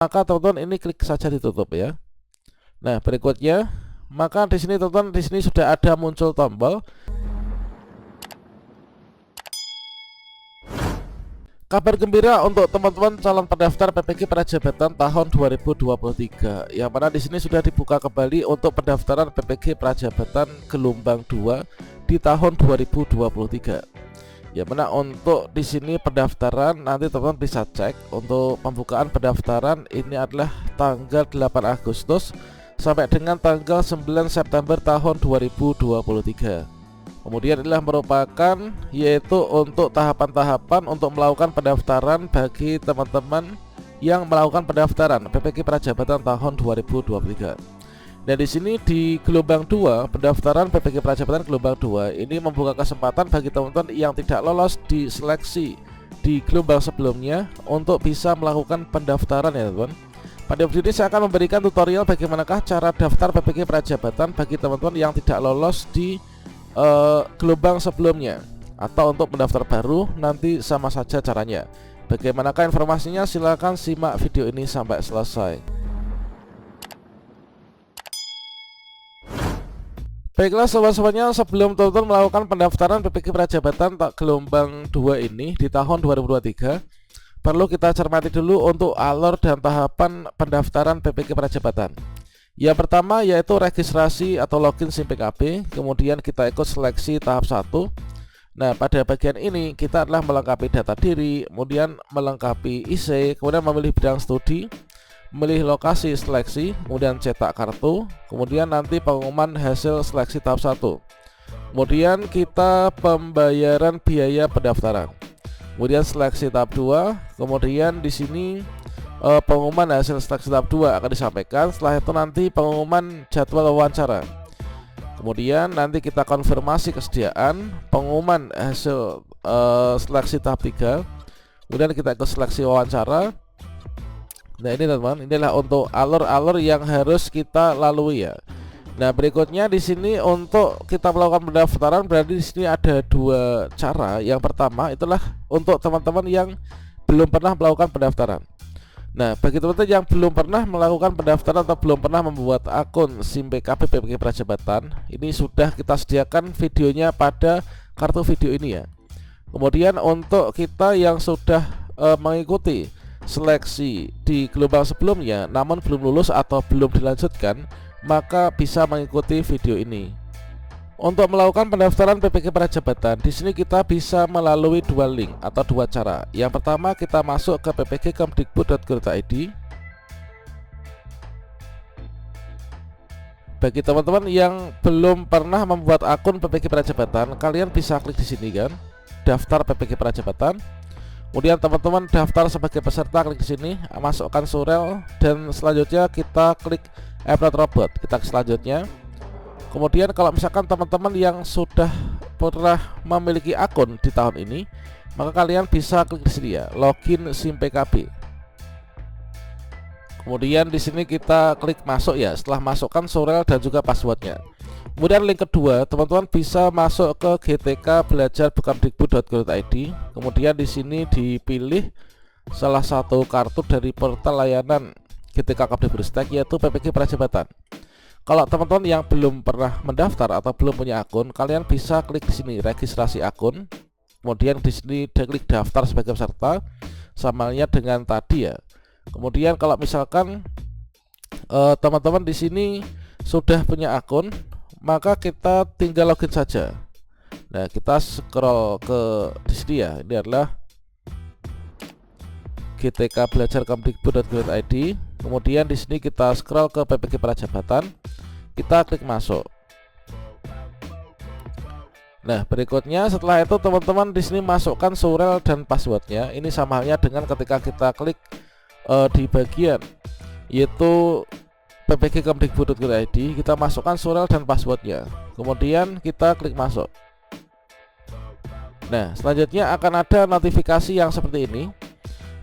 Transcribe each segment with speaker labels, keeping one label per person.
Speaker 1: maka teman-teman ini klik saja ditutup ya. Nah, berikutnya, maka di sini teman-teman di sini sudah ada muncul tombol. Kabar gembira untuk teman-teman calon pendaftar PPG Prajabatan tahun 2023, yang mana di sini sudah dibuka kembali untuk pendaftaran PPG Prajabatan gelombang 2 di tahun 2023. Ya, mana untuk di sini pendaftaran nanti teman-teman bisa cek untuk pembukaan pendaftaran ini adalah tanggal 8 Agustus sampai dengan tanggal 9 September tahun 2023. Kemudian inilah merupakan yaitu untuk tahapan-tahapan untuk melakukan pendaftaran bagi teman-teman yang melakukan pendaftaran PPG Prajabatan tahun 2023. Dan di sini di gelombang 2 pendaftaran PPG Prajabatan gelombang 2 ini membuka kesempatan bagi teman-teman yang tidak lolos di seleksi di gelombang sebelumnya untuk bisa melakukan pendaftaran ya teman-teman. Pada video ini saya akan memberikan tutorial bagaimanakah cara daftar PPG Prajabatan bagi teman-teman yang tidak lolos di gelombang sebelumnya, atau untuk mendaftar baru nanti sama saja caranya. Bagaimanakah informasinya? Silahkan simak video ini sampai selesai. Baiklah sobat-sobatnya, sebelum teman-teman melakukan pendaftaran PPG Prajabatan gelombang 2 ini di tahun 2023, perlu kita cermati dulu untuk alur dan tahapan pendaftaran PPG Prajabatan. Yang pertama yaitu registrasi atau login SIM PKB, kemudian kita ikut seleksi tahap 1. Nah, pada bagian ini kita adalah melengkapi data diri, kemudian melengkapi IC, kemudian memilih bidang studi, memilih lokasi seleksi, kemudian cetak kartu, kemudian nanti pengumuman hasil seleksi tahap 1. Kemudian kita pembayaran biaya pendaftaran. Kemudian seleksi tahap 2, kemudian di sini pengumuman hasil seleksi tahap 2 akan disampaikan. Setelah itu nanti pengumuman jadwal wawancara. Kemudian nanti kita konfirmasi kesediaan, pengumuman hasil seleksi tahap 3. Kemudian kita ikut seleksi wawancara. Nah, ini teman-teman, inilah untuk alur-alur yang harus kita lalui ya. Nah, berikutnya di sini untuk kita melakukan pendaftaran berarti di sini ada dua cara. Yang pertama itulah untuk teman-teman yang belum pernah melakukan pendaftaran. Nah, bagi teman-teman yang belum pernah melakukan pendaftaran atau belum pernah membuat akun SIM PKB PPG Prajabatan, ini sudah kita sediakan videonya pada kartu video ini ya. Kemudian untuk kita yang sudah mengikuti seleksi di gelombang sebelumnya namun belum lulus atau belum dilanjutkan, maka bisa mengikuti video ini. Untuk melakukan pendaftaran PPG Prajabatan, di sini kita bisa melalui dua link atau dua cara. Yang pertama kita masuk ke ppg.kemdikbud.go.id. Bagi teman-teman yang belum pernah membuat akun PPG Prajabatan, kalian bisa klik di sini kan, daftar PPG Prajabatan. Kemudian teman-teman daftar sebagai peserta, klik di sini, masukkan surel, dan selanjutnya kita klik upload robot. Kita ke selanjutnya. Kemudian kalau misalkan teman-teman yang sudah pernah memiliki akun di tahun ini, maka kalian bisa klik di sini ya, login SIM PKB. Kemudian di sini kita klik masuk ya, setelah masukkan surel dan juga passwordnya. Kemudian link kedua, teman-teman bisa masuk ke gtkbelajar.kemdikbud.go.id. Kemudian di sini dipilih salah satu kartu dari portal layanan GTK Kemdikbudristek yaitu PPG Prajabatan. Kalau teman-teman yang belum pernah mendaftar atau belum punya akun, kalian bisa klik di sini registrasi akun. Kemudian di sini klik daftar sebagai peserta, samanya dengan tadi ya. Kemudian kalau misalkan teman-teman di sini sudah punya akun, maka kita tinggal login saja. Nah, kita scroll ke di sini ya. Ini adalah gtkbelajar.kemdikbud.go.id. Kemudian di sini kita scroll ke PPG Prajabatan, kita klik masuk. Nah, berikutnya setelah itu teman-teman di sini masukkan surel dan passwordnya. Ini sama halnya dengan ketika kita klik di bagian yaitu ppg.kemdikbud.go.id, kita masukkan surel dan passwordnya. Kemudian kita klik masuk. Nah, selanjutnya akan ada notifikasi yang seperti ini,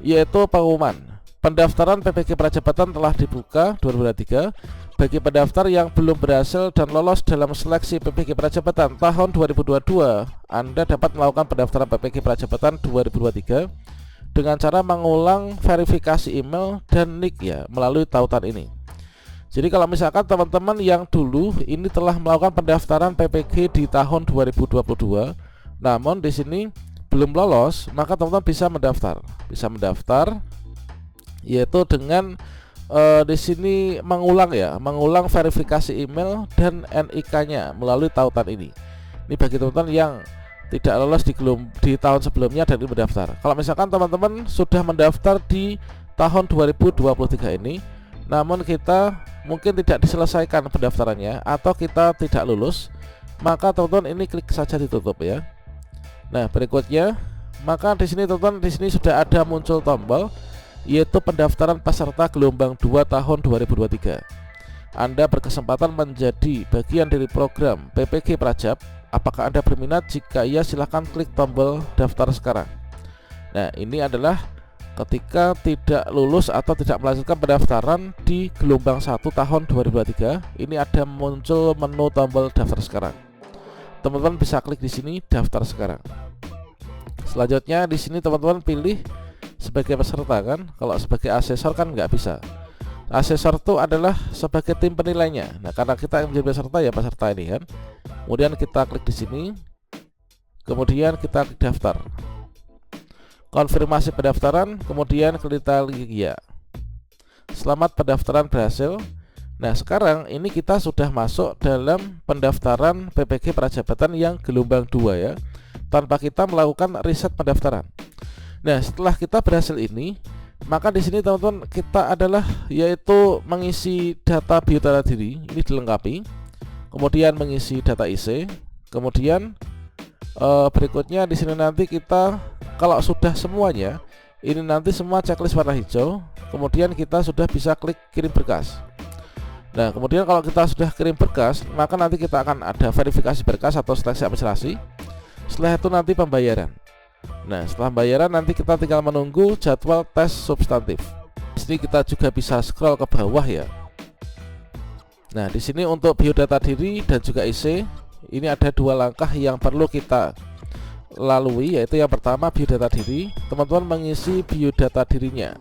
Speaker 1: yaitu pengumuman pendaftaran PPG Prajabatan telah dibuka 2023. Bagi pendaftar yang belum berhasil dan lolos dalam seleksi PPG Prajabatan tahun 2022, Anda dapat melakukan pendaftaran PPG Prajabatan 2023 dengan cara mengulang verifikasi email dan nick ya melalui tautan ini. Jadi kalau misalkan teman-teman yang dulu ini telah melakukan pendaftaran PPG di tahun 2022, namun di sini belum lolos, maka teman-teman bisa mendaftar yaitu dengan di sini mengulang verifikasi email dan NIK-nya melalui tautan ini. Ini bagi teman-teman yang tidak lolos di tahun sebelumnya dan ingin mendaftar. Kalau misalkan teman-teman sudah mendaftar di tahun 2023 ini, namun kita mungkin tidak diselesaikan pendaftarannya atau kita tidak lulus, maka teman-teman ini klik saja ditutup ya. Nah, berikutnya, maka di sini teman-teman sudah ada muncul tombol yaitu pendaftaran peserta gelombang 2 tahun 2023. Anda berkesempatan menjadi bagian dari program PPG Prajab. Apakah Anda berminat? Jika iya, silahkan klik tombol daftar sekarang. Nah, ini adalah ketika tidak lulus atau tidak melanjutkan pendaftaran di gelombang 1 tahun 2023, ini ada muncul menu tombol daftar sekarang. Teman-teman bisa klik di sini daftar sekarang. Selanjutnya di sini teman-teman pilih sebagai peserta kan. Kalau sebagai asesor kan nggak bisa. Asesor itu adalah sebagai tim penilainya. Nah, karena kita yang menjadi peserta ya peserta ini kan. Kemudian kita klik di sini. Kemudian kita klik daftar. Konfirmasi pendaftaran, kemudian klik ya. Selamat pendaftaran berhasil. Nah, sekarang ini kita sudah masuk dalam pendaftaran PPG Prajabatan yang gelombang 2 ya, tanpa kita melakukan riset pendaftaran. Nah, setelah kita berhasil ini, maka di sini teman-teman kita adalah yaitu mengisi data biodata diri, ini dilengkapi. Kemudian mengisi data IC. Kemudian berikutnya di sini nanti kita kalau sudah semuanya, ini nanti semua checklist warna hijau. Kemudian kita sudah bisa klik kirim berkas. Nah, kemudian kalau kita sudah kirim berkas, maka nanti kita akan ada verifikasi berkas atau seleksi administrasi. Setelah itu nanti pembayaran. Nah, setelah pembayaran nanti kita tinggal menunggu jadwal tes substantif. Di sini kita juga bisa scroll ke bawah ya. Nah, di sini untuk biodata diri dan juga IC, ini ada 2 langkah yang perlu kita lalui, yaitu yang pertama biodata diri. Teman-teman mengisi biodata dirinya.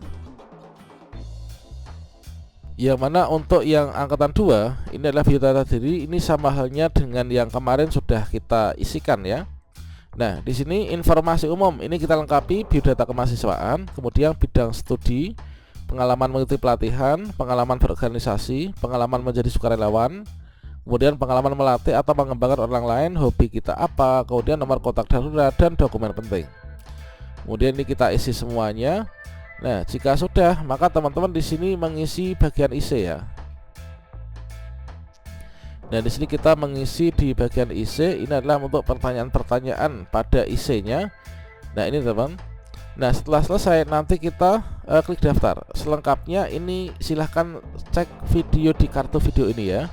Speaker 1: Yang mana untuk yang angkatan 2 ini adalah biodata diri, ini sama halnya dengan yang kemarin sudah kita isikan ya. Nah, di sini informasi umum ini kita lengkapi biodata kemahasiswaan, kemudian bidang studi, pengalaman mengikuti pelatihan, pengalaman berorganisasi, pengalaman menjadi sukarelawan, kemudian pengalaman melatih atau mengembangkan orang lain, hobi kita apa, kemudian nomor kontak darurat dan dokumen penting. Kemudian ini kita isi semuanya. Nah, jika sudah, maka teman-teman di sini mengisi bagian IC ya. Nah, di sini kita mengisi di bagian IC, ini adalah untuk pertanyaan-pertanyaan pada IC-nya. Nah, ini teman. Nah, setelah selesai nanti kita klik daftar. Selengkapnya ini silahkan cek video di kartu video ini ya.